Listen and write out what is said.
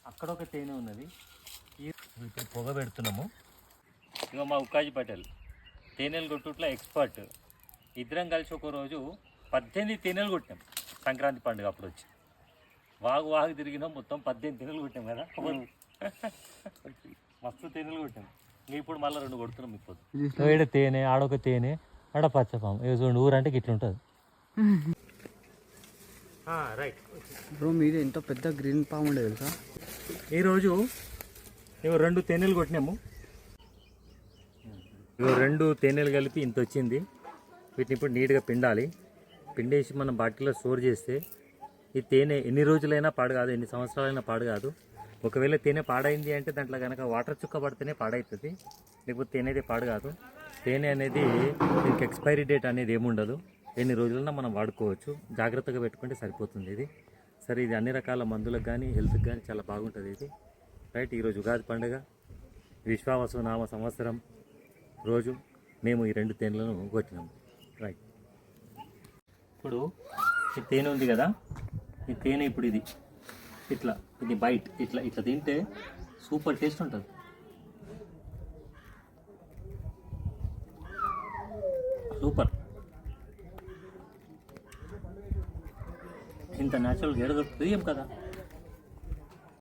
అక్కడ ఒక తేనె ఉన్నది. ఇప్పుడు పొగ పెడుతున్నాము. ఇక మా ఉక్కాజీ పటేల్ తేనెలు కొట్టుట్లో ఎక్స్పర్ట్. ఇద్దరం కలిసి ఒక రోజు 18 తేనెలు కొట్టాం. సంక్రాంతి పండుగ అప్పుడు వచ్చి వాగు తిరిగినాం. మొత్తం 18 తేనెలు కొట్టాం కదా. మస్తు తేనెలు కొట్టాం. ఇప్పుడు మళ్ళీ 2 కొడుతున్నాం. ఇప్పుడు ఈడ తేనె, ఆడొక తేనె, ఆడ పచ్చపాము. చూడండి ఊరంటే ఇట్లా ఉంటుంది. రైట్ బ్రో, మీది ఎంత పెద్ద గ్రీన్ పాము ఉండేది తెలుసా. ఈరోజు 2 తేనెలు కొట్టినాము. 2 తేనెలు కలిపి ఇంత వచ్చింది. వీటిని ఇప్పుడు నీట్గా పిండాలి. పిండేసి మనం బాటిల్లో స్టోర్ చేస్తే ఈ తేనె ఎన్ని రోజులైనా పాడు కాదు, ఎన్ని సంవత్సరాలైనా పాడు కాదు. ఒకవేళ తేనె పాడైంది అంటే దాంట్లో కనుక వాటర్ చుక్క పడితేనే పాడవుతుంది, లేకపోతే తేనె అయితే పాడు కాదు. తేనె అనేది దీనికి ఎక్స్పైరీ డేట్ అనేది ఏముండదు. ఎన్ని రోజులైనా మనం వాడుకోవచ్చు. జాగ్రత్తగా పెట్టుకుంటే సరిపోతుంది ఇది. సరే, ఇది అన్ని రకాల మందులకు కానీ హెల్త్కి కానీ చాలా బాగుంటుంది ఇది. రైట్, ఈరోజు ఉగాది పండుగ, విశ్వావసు నామ సంవత్సరం రోజు మేము ఈ 2 తేనెలను కొట్టినాము. రైట్, ఇప్పుడు ఈ తేనె ఉంది కదా, ఈ తేనె ఇప్పుడు ఇది బైట్ ఇట్లా తింటే సూపర్ టేస్ట్ ఉంటుంది. సూపర్. ఇంత న్యాచురల్ గేడ దొరుకుతుంది ఏం కదా.